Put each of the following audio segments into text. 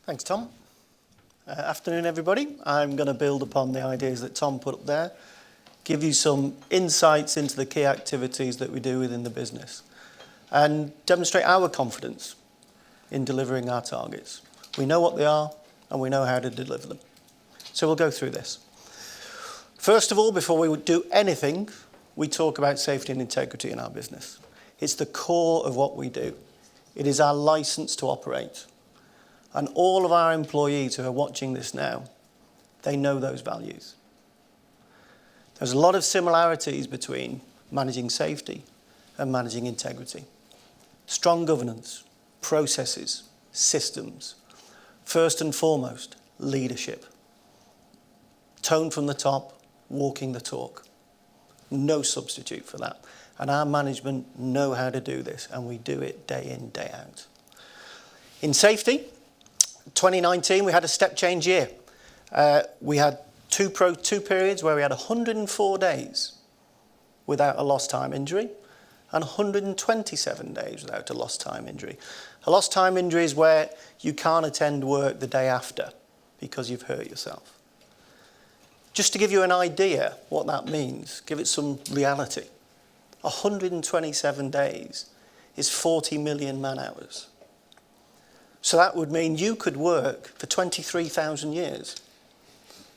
Thanks, Tom. Afternoon, everybody. I'm going to build upon the ideas that Tom put up there, give you some insights into the key activities that we do within the business, and demonstrate our confidence in delivering our targets. We know what they are, and we know how to deliver them. So we'll go through this. First of all, before we do anything, we talk about safety and integrity in our business. It's the core of what we do. It is our license to operate. And all of our employees who are watching this now, they know those values. There's a lot of similarities between managing safety and managing integrity. Strong governance, processes, systems. First and foremost, leadership. Tone from the top, walking the talk. No substitute for that. And our management know how to do this, and we do it day in, day out. In safety, 2019, we had a step change year. We had two periods where we had 104 days without a lost time injury and 127 days without a lost time injury. A lost time injury is where you can't attend work the day after because you've hurt yourself. Just to give you an idea what that means, give it some reality. 127 days is 40 million man-hours. So that would mean you could work for 23,000 years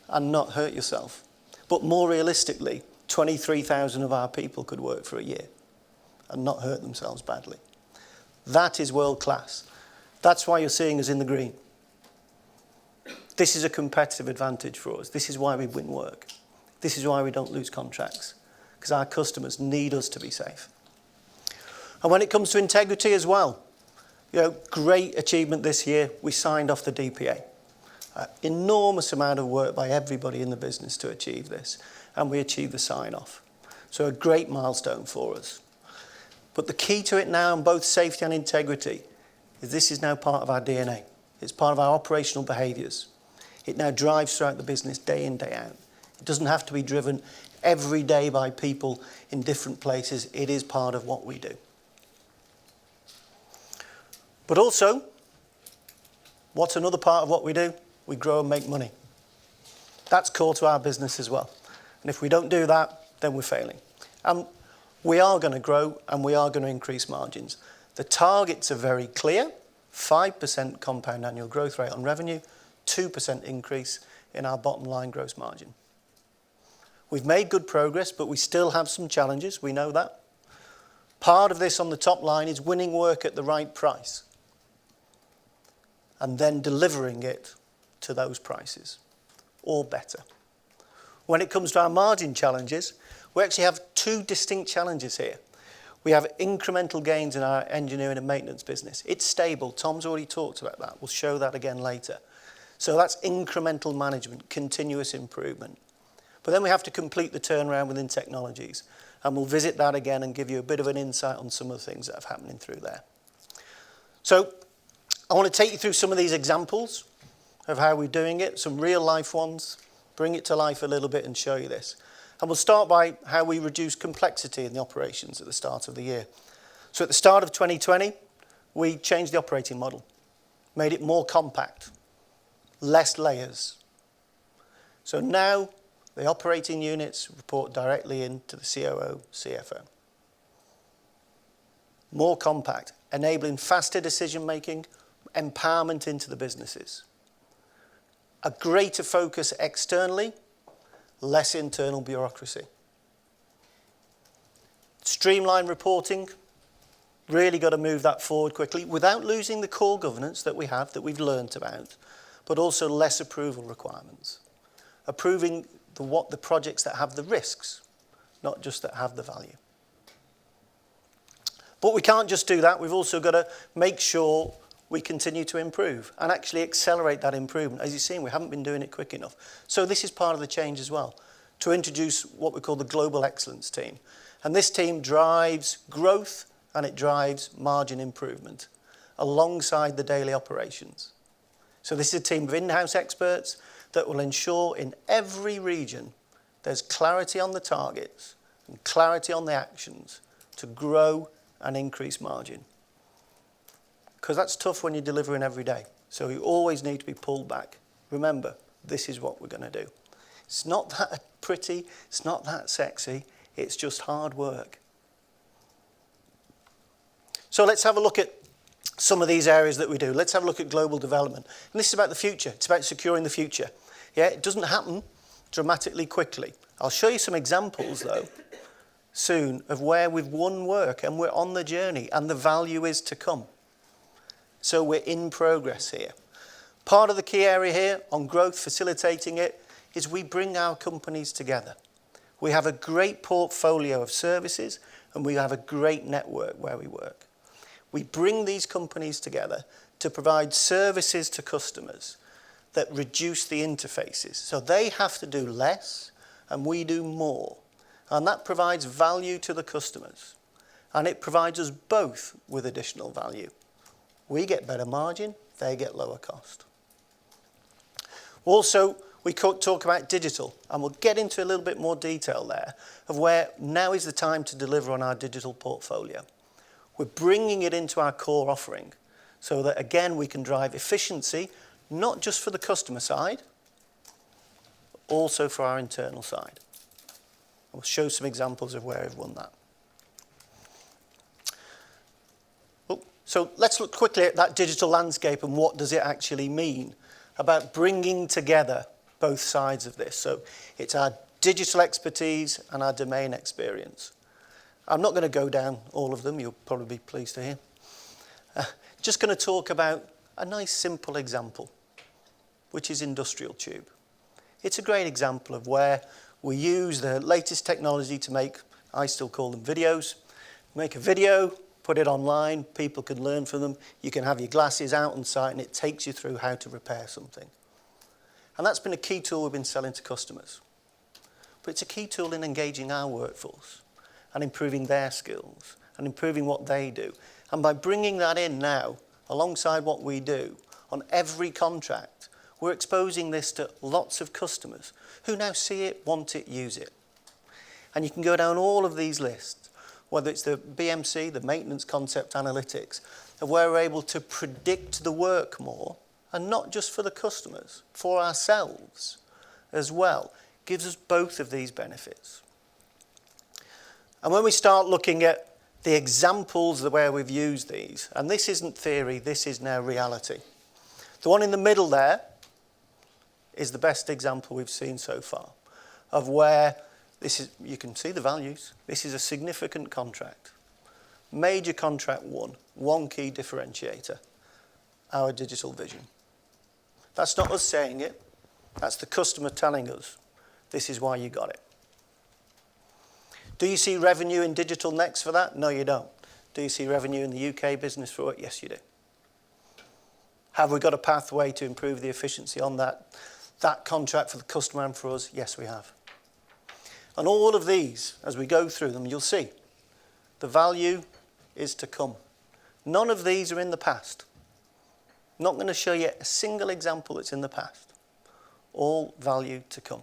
and not hurt yourself. But more realistically, 23,000 of our people could work for a year and not hurt themselves badly. That is world class. That's why you're seeing us in the green. This is a competitive advantage for us. This is why we win work. This is why we don't lose contracts, because our customers need us to be safe. And when it comes to integrity as well, great achievement this year. We signed off the DPA. Enormous amount of work by everybody in the business to achieve this, and we achieved the sign-off. So a great milestone for us. But the key to it now on both safety and integrity is this is now part of our DNA. It's part of our operational behaviours. It now drives throughout the business day in, day out. It doesn't have to be driven every day by people in different places. It is part of what we do. But also, what's another part of what we do? We grow and make money. That's core to our business as well. And if we don't do that, then we're failing. And we are going to grow and we are going to increase margins. The targets are very clear. 5% compound annual growth rate on revenue, 2% increase in our bottom line gross margin. We've made good progress, but we still have some challenges. We know that. Part of this on the top line is winning work at the right price, and then delivering it to those prices, or better. When it comes to our margin challenges, we actually have two distinct challenges here. We have incremental gains in our engineering and maintenance business. It's stable. Tom's already talked about that. We'll show that again later. So that's incremental management, continuous improvement. But then we have to complete the turnaround within technologies, and we'll visit that again and give you a bit of an insight on some of the things that have happened through there. So I want to take you through some of these examples of how we're doing it, some real life ones, bring it to life a little bit and show you this. And we'll start by how we reduce complexity in the operations at the start of the year. So at the start of 2020, we changed the operating model, made it more compact, less layers. So now the operating units report directly into the COO, CFO. More compact, enabling faster decision making, empowerment into the businesses. A greater focus externally, less internal bureaucracy. Streamline reporting, really got to move that forward quickly without losing the core governance that we have, that we've learnt about, but also less approval requirements. Approving the projects that have the risks, not just that have the value. But we can't just do that. We've also got to make sure we continue to improve and actually accelerate that improvement. As you've seen, we haven't been doing it quick enough. So this is part of the change as well, to introduce what we call the Global Excellence Team. And this team drives growth and it drives margin improvement alongside the daily operations. So this is a team of in-house experts that will ensure in every region there's clarity on the targets and clarity on the actions to grow and increase margin. Because that's tough when you're delivering every day. So we always need to be pulled back. Remember, this is what we're going to do. It's not that pretty, it's not that sexy, it's just hard work. So let's have a look at some of these areas that we do. Let's have a look at global development. And this is about the future. It's about securing the future. Yeah, it doesn't happen dramatically quickly. I'll show you some examples, though, soon of where we've won work and we're on the journey and the value is to come. So we're in progress here. Part of the key area here on growth, facilitating it, is we bring our companies together. We have a great portfolio of services and we have a great network where we work. We bring these companies together to provide services to customers that reduce the interfaces. So they have to do less and we do more. And that provides value to the customers. And it provides us both with additional value. We get better margin, they get lower cost. Also, we talk about digital, and we'll get into a little bit more detail there of where now is the time to deliver on our digital portfolio. We're bringing it into our core offering so that, again, we can drive efficiency, not just for the customer side, also for our internal side. We'll show some examples of where we've won that. So let's look quickly at that digital landscape and what does it actually mean about bringing together both sides of this. So it's our digital expertise and our domain experience. I'm not going to go down all of them, you'll probably be pleased to hear. Just going to talk about a nice simple example, which is industrial tube. It's a great example of where we use the latest technology to make, I still call them videos, make a video, put it online, people can learn from them. You can have your glasses out on site and it takes you through how to repair something. And that's been a key tool we've been selling to customers. But it's a key tool in engaging our workforce and improving their skills and improving what they do. And by bringing that in now, alongside what we do, on every contract, we're exposing this to lots of customers who now see it, want it, use it. And you can go down all of these lists, whether it's the BMC, the Maintenance Concept Analytics, of where we're able to predict the work more, and not just for the customers, for ourselves as well. Gives us both of these benefits. And when we start looking at the examples of where we've used these, and this isn't theory, this is now reality. The one in the middle there is the best example we've seen so far of where this is, you can see the values. This is a significant contract. Major contract won. One key differentiator, our digital vision. That's not us saying it. That's the customer telling us, this is why you got it. Do you see revenue in digital next for that? No, you don't. Do you see revenue in the UK business for it? Yes, you do. Have we got a pathway to improve the efficiency on that contract for the customer and for us? Yes, we have. And all of these, as we go through them, you'll see the value is to come. None of these are in the past. Not going to show you a single example that's in the past. All value to come.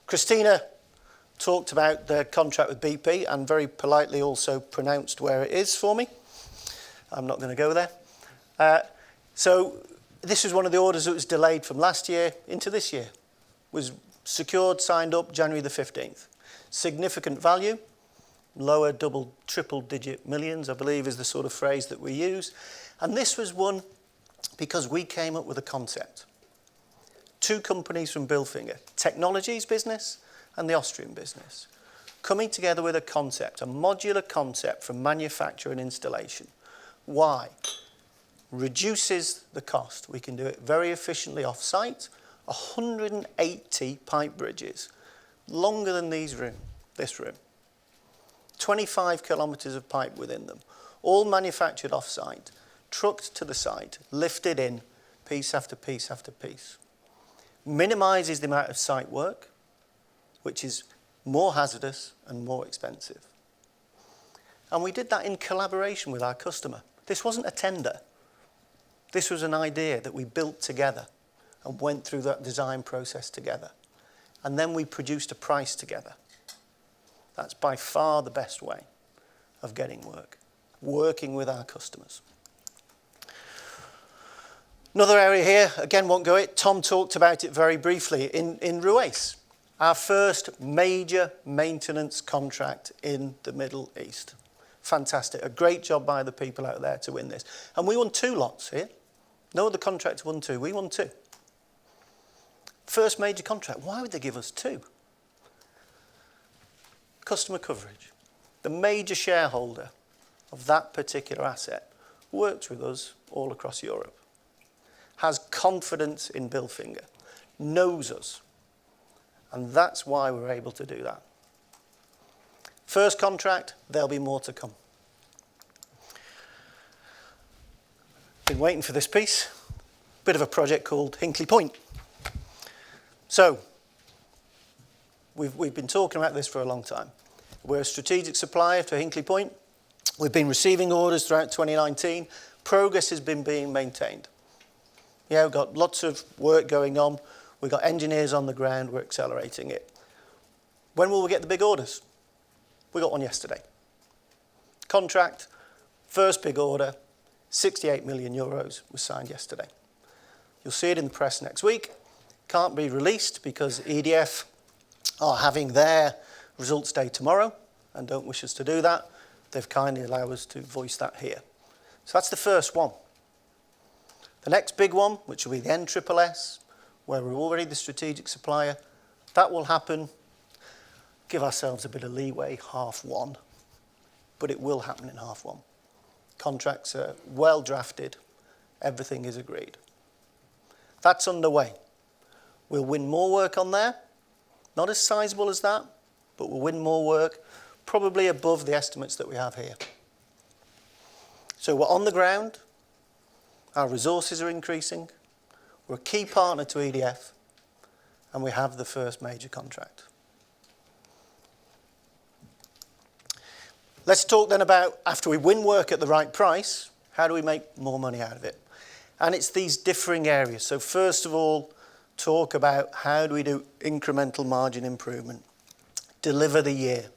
Christina talked about the contract with BP and very politely also pronounced where it is for me. I'm not going to go there. So this was one of the orders that was delayed from last year into this year. Was secured, signed up January the 15th. Significant value, lower triple digit millions, I believe is the sort of phrase that we use. And this was one because we came up with a concept. Two companies from Bilfinger, Technologies business and the Austrian business, coming together with a concept, a modular concept for manufacture and installation. Why? Reduces the cost. We can do it very efficiently off-site. 180 pipe bridges, longer than this room. 25 kilometres of pipe within them, all manufactured off-site, trucked to the site, lifted in, piece after piece after piece. Minimises the amount of site work, which is more hazardous and more expensive. And we did that in collaboration with our customer. This wasn't a tender. This was an idea that we built together and went through that design process together. And then we produced a price together. That's by far the best way of getting work, working with our customers. Another area here, again, won't go it. Tom talked about it very briefly in Ruwais. Our first major maintenance contract in the Middle East. Fantastic. A great job by the people out there to win this. And we won 2 lots here. No other contractor won 2. We won 2. First major contract. Why would they give us 2? Customer coverage. The major shareholder of that particular asset works with us all across Europe. Has confidence in Bilfinger. Knows us. And that's why we're able to do that. First contract, there'll be more to come. Been waiting for this piece. Bit of a project called Hinkley Point. So, we've been talking about this for a long time. We're a strategic supplier to Hinkley Point. We've been receiving orders throughout 2019. Progress has been being maintained. Yeah, we've got lots of work going on. We've got engineers on the ground. We're accelerating it. When will we get the big orders? We got one yesterday. Contract, first big order, 68 million euros was signed yesterday. You'll see it in the press next week. Can't be released because EDF are having their results day tomorrow and don't wish us to do that. They've kindly allowed us to voice that here. So that's the first one. The next big one, which will be the NSSS, where we're already the strategic supplier, that will happen. Give ourselves a bit of leeway, H1, but it will happen in H1. Contracts are well drafted. Everything is agreed. That's underway. We'll win more work on there. Not as sizable as that, but we'll win more work, probably above the estimates that we have here. So we're on the ground. Our resources are increasing. We're a key partner to EDF, and we have the first major contract. Let's talk then about, after we win work at the right price, how do we make more money out of it? And it's these differing areas. So first of all, talk about how do we do incremental margin improvement. Deliver the year.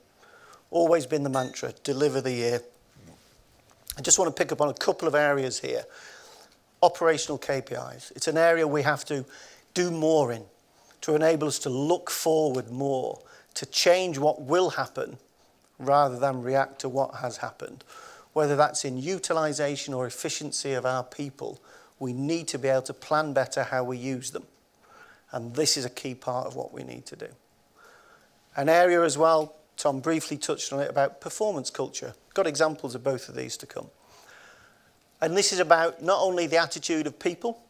Always been the mantra, deliver the year. I just want to pick up on a couple of areas here. Operational KPIs. It's an area we have to do more in to enable us to look forward more, to change what will happen rather than react to what has happened. Whether that's in utilisation or efficiency of our people, we need to be able to plan better how we use them. And this is a key part of what we need to do. An area as well, Tom briefly touched on it, about performance culture. Got examples of both of these to come. And this is about not only the attitude of people,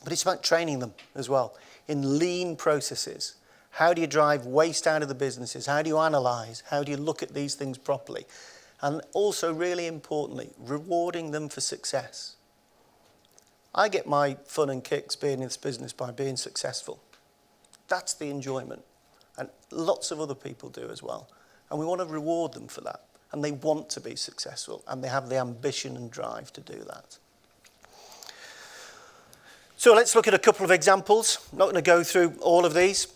but it's about training them as well in lean processes. How do you drive waste out of the businesses? How do you analyse? How do you look at these things properly? And also, really importantly, rewarding them for success. I get my fun and kicks being in this business by being successful. That's the enjoyment. And lots of other people do as well. And we want to reward them for that. And they want to be successful. And they have the ambition and drive to do that. So let's look at a couple of examples. I'm not going to go through all of these.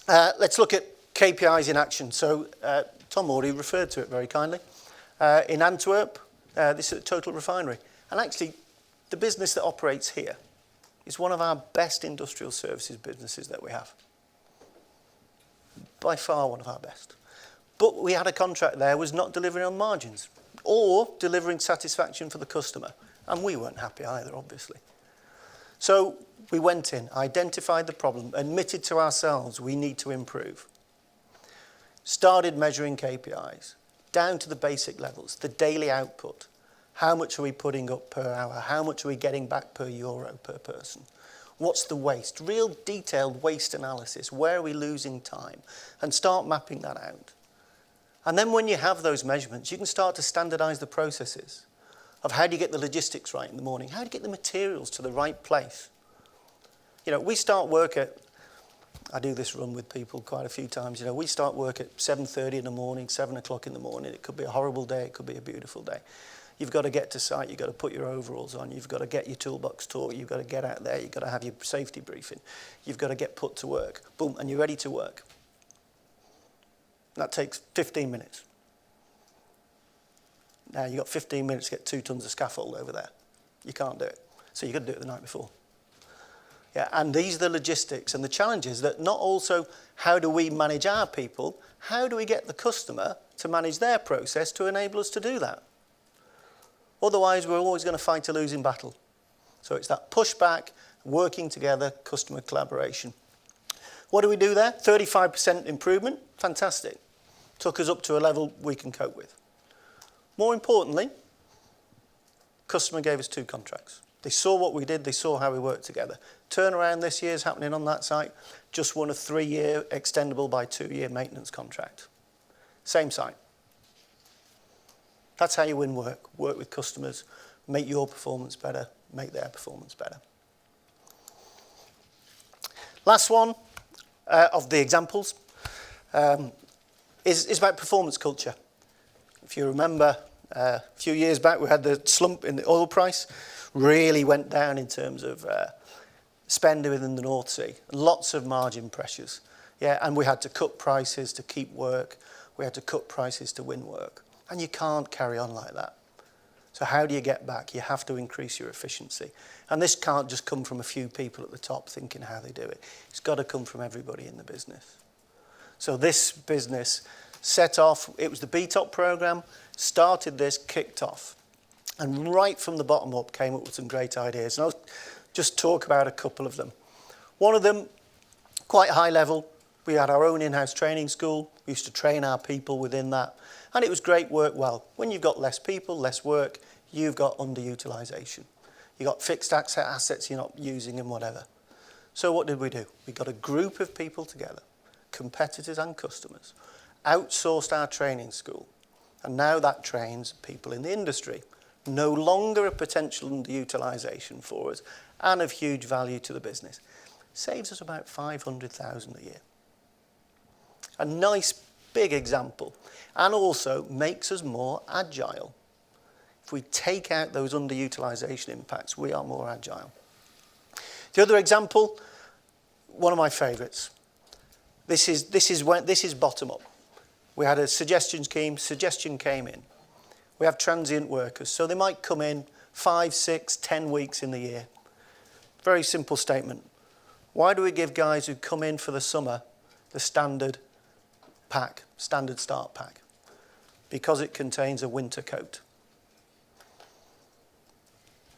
Let's look at KPIs in action. So Tom already referred to it very kindly. In Antwerp, this is a total refinery. And actually, the business that operates here is one of our best industrial services businesses that we have. By far one of our best. But we had a contract there was not delivering on margins or delivering satisfaction for the customer. And we weren't happy either, obviously. So we went in, identified the problem, admitted to ourselves we need to improve. Started measuring KPIs, down to the basic levels, the daily output. How much are we putting up per hour? How much are we getting back per euro per person? What's the waste? Real detailed waste analysis. Where are we losing time? And start mapping that out. And then when you have those measurements, you can start to standardise the processes of how do you get the logistics right in the morning? How do you get the materials to the right place? You know, we start work at, I do this run with people quite a few times, you know, we start work at 7:30 in the morning, 7 o'clock in the morning. It could be a horrible day, it could be a beautiful day. You've got to get to site, you've got to put your overalls on, you've got to get your toolbox tour, you've got to get out there, you've got to have your safety briefing, you've got to get put to work. Boom, and you're ready to work. That takes 15 minutes. Now you've got 15 minutes to get 2 tons of scaffold over there. You can't do it. So you've got to do it the night before. Yeah, and these are the logistics and the challenges that not also how do we manage our people, how do we get the customer to manage their process to enable us to do that? Otherwise, we're always going to fight a losing battle. So it's that pushback, working together, customer collaboration. What do we do there? 35% improvement, fantastic. Took us up to a level we can cope with. More importantly, customer gave us 2 contracts. They saw what we did, they saw how we worked together. Turnaround this year is happening on that site. Just won a 3-year extendable by 2-year maintenance contract. Same site. That's how you win work. Work with customers, make your performance better, make their performance better. Last one of the examples is about performance culture. If you remember, a few years back we had the slump in the oil price, really went down in terms of spend within the North Sea. Lots of margin pressures. Yeah, and we had to cut prices to keep work. We had to cut prices to win work. And you can't carry on like that. So how do you get back? You have to increase your efficiency. And this can't just come from a few people at the top thinking how they do it. It's got to come from everybody in the business. So this business set off, it was the BTOP program, started this, kicked off. And right from the bottom up came up with some great ideas. And I'll just talk about a couple of them. One of them, quite high level, we had our own in-house training school. We used to train our people within that. And it was great work. Well, when you've got less people, less work, you've got underutilization. You've got fixed assets you're not using and whatever. So what did we do? We got a group of people together, competitors and customers, outsourced our training school. And now that trains people in the industry. No longer a potential underutilization for us and of huge value to the business. Saves us about 500,000 a year. A nice big example, and also makes us more agile. If we take out those underutilization impacts, we are more agile. The other example, one of my favourites. This is bottom up. We had a suggestion came in. We have transient workers, so they might come in 5, 6, 10 weeks in the year. Very simple statement. Why do we give guys who come in for the summer the standard pack, standard start pack? Because it contains a winter coat.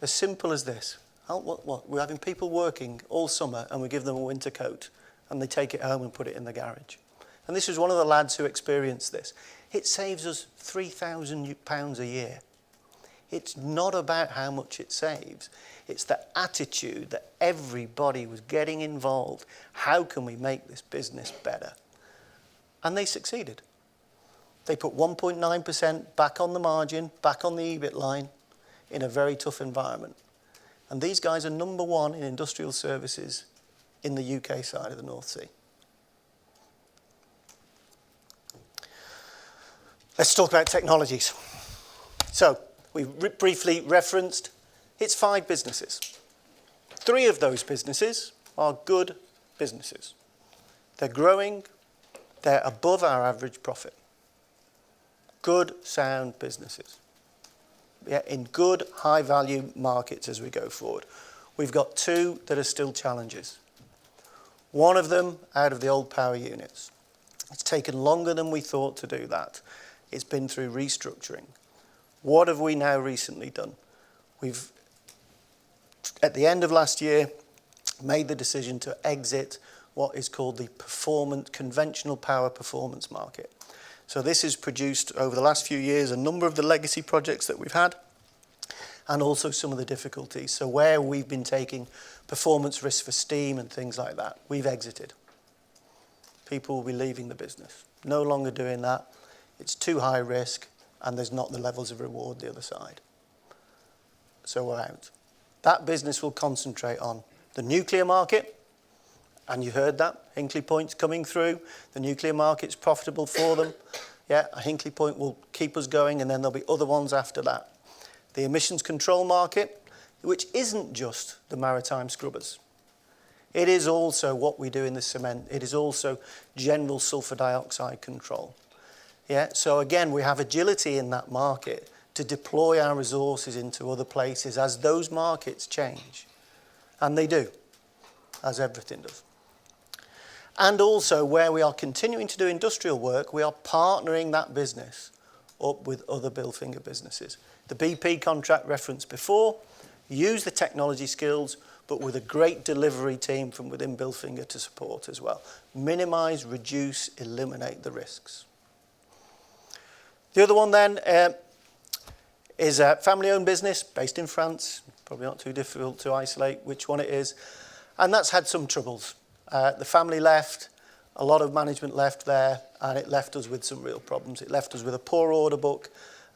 As simple as this. What? We're having people working all summer and we give them a winter coat and they take it home and put it in the garage. And this was one of the lads who experienced this. It saves us £3,000 a year. It's not about how much it saves. It's the attitude that everybody was getting involved. How can we make this business better? And they succeeded. They put 1.9% back on the margin, back on the EBIT line in a very tough environment. And these guys are number 1 in industrial services in the UK side of the North Sea. Let's talk about technologies. So, we briefly referenced, it's 5 businesses. 3 of those businesses are good businesses. They're growing, they're above our average profit. Good, sound businesses. Yeah, in good, high-value markets as we go forward. We've got 2 that are still challenges. One of them out of the old power units. It's taken longer than we thought to do that. It's been through restructuring. What have we now recently done? We've, at the end of last year, made the decision to exit what is called the conventional power performance market. So this has produced, over the last few years, a number of the legacy projects that we've had, and also some of the difficulties. So where we've been taking performance risks for steam and things like that, we've exited. People will be leaving the business. No longer doing that. It's too high risk, and there's not the levels of reward the other side. So we're out. That business will concentrate on the nuclear market, and you heard that. Hinkley Point's coming through. The nuclear market's profitable for them. Yeah, Hinkley Point will keep us going, and then there'll be other ones after that. The emissions control market, which isn't just the maritime scrubbers. It is also what we do in the cement. It is also general sulfur dioxide control. Yeah, so again, we have agility in that market to deploy our resources into other places as those markets change. And they do. as everything does. And also, where we are continuing to do industrial work, we are partnering that business up with other Bilfinger businesses. The BP contract referenced before, use the technology skills, but with a great delivery team from within Bilfinger to support as well. Minimise, reduce, eliminate the risks. The other one then is a family-owned business based in France. Probably not too difficult to isolate which one it is. And that's had some troubles. The family left, a lot of management left there, and it left us with some real problems. It left us with a poor order book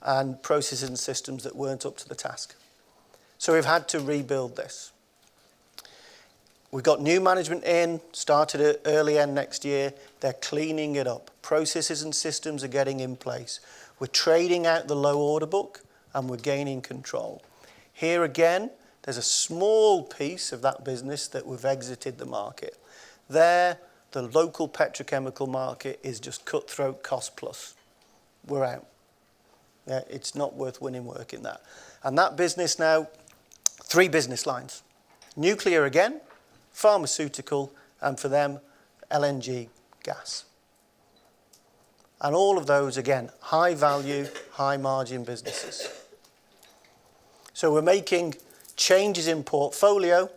and processes and systems that weren't up to the task. So we've had to rebuild this. We've got new management in, started at early end next year. They're cleaning it up. Processes and systems are getting in place. We're trading out the low order book, and we're gaining control. Here again, there's a small piece of that business that we've exited the market. There, the local petrochemical market is just cutthroat cost plus. We're out. Yeah, it's not worth winning work in that. And that business now, 3 business lines. Nuclear again, pharmaceutical, and for them, LNG gas. And all of those, again, high value, high margin businesses. So we're making changes in portfolio,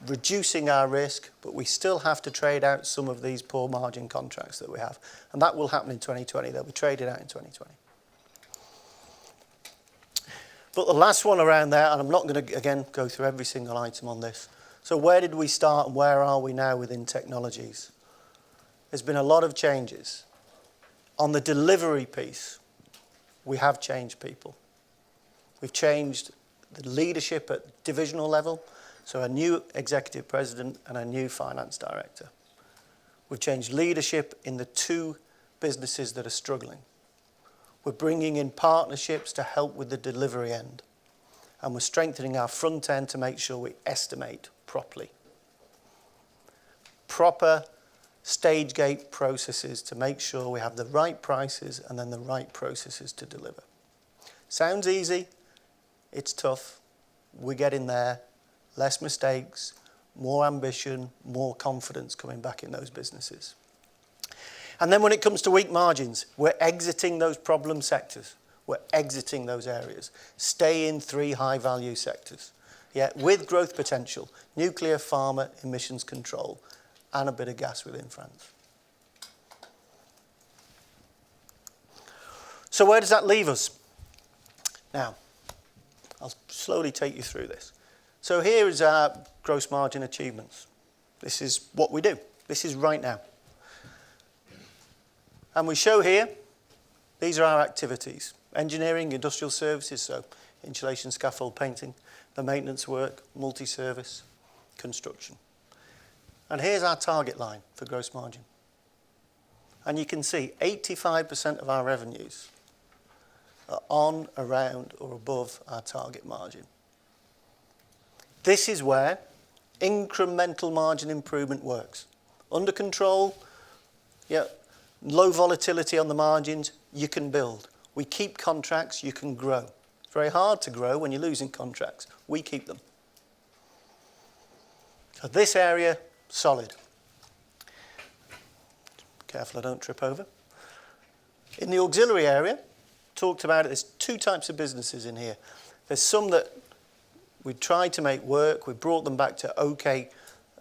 reducing our risk, but we still have to trade out some of these poor margin contracts that we have. And that will happen in 2020. They'll be traded out in 2020. But the last one around there, and I'm not going to, again, go through every single item on this. So where did we start and where are we now within technologies? There's been a lot of changes. On the delivery piece, we have changed people. We've changed the leadership at divisional level, so a new executive president and a new finance director. We've changed leadership in the 2 businesses that are struggling. We're bringing in partnerships to help with the delivery end. And we're strengthening our front end to make sure we estimate properly. Proper stage gate processes to make sure we have the right prices and then the right processes to deliver. Sounds easy. It's tough. We're getting there. Less mistakes, more ambition, more confidence coming back in those businesses. And then when it comes to weak margins, we're exiting those problem sectors. We're exiting those areas. Stay in 3 high-value sectors. Yeah, with growth potential, nuclear, pharma, emissions control, and a bit of gas within France. So where does that leave us? Now, I'll slowly take you through this. So here is our gross margin achievements. This is what we do. This is right now. And we show here, these are our activities. Engineering, industrial services, so insulation, scaffold, painting, the maintenance work, multi-service, construction. And here's our target line for gross margin. And you can see 85% of our revenues are on, around, or above our target margin. This is where incremental margin improvement works. Under control, yeah, low volatility on the margins, you can build. We keep contracts, you can grow. It's very hard to grow when you're losing contracts. We keep them. So this area, solid. Careful I don't trip over. In the auxiliary area, talked about it, there's 2 types of businesses in here. There's some that we tried to make work, we brought them back to okay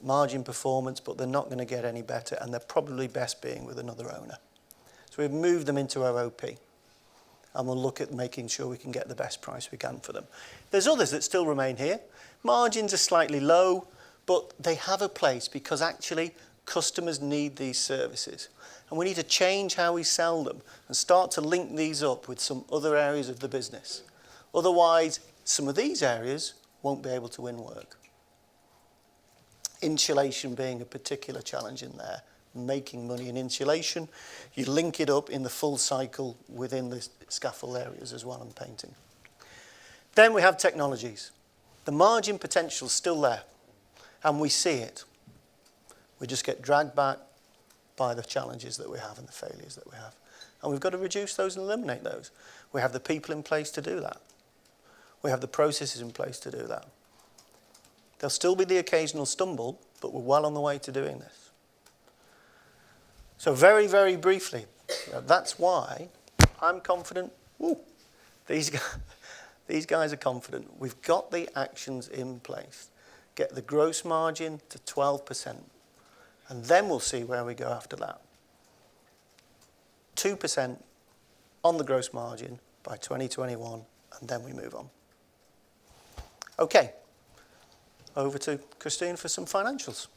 margin performance, but they're not going to get any better, and they're probably best being with another owner. So we've moved them into OOP, and we'll look at making sure we can get the best price we can for them. There's others that still remain here. Margins are slightly low, but they have a place because actually customers need these services. And we need to change how we sell them and start to link these up with some other areas of the business. Otherwise, some of these areas won't be able to win work. Insulation being a particular challenge in there. Making money in insulation, you link it up in the full cycle within the scaffold areas as well and painting. Then we have technologies. The margin potential is still there, and we see it. We just get dragged back by the challenges that we have and the failures that we have. And we've got to reduce those and eliminate those. We have the people in place to do that. We have the processes in place to do that. There'll still be the occasional stumble, but we're well on the way to doing this. So very, very briefly, that's why I'm confident. Woo, these guys are confident. We've got the actions in place. Get the gross margin to 12%. And then we'll see where we go after that. 2% on the gross margin by 2021, and then we move on. Okay, over to Christine for some financials.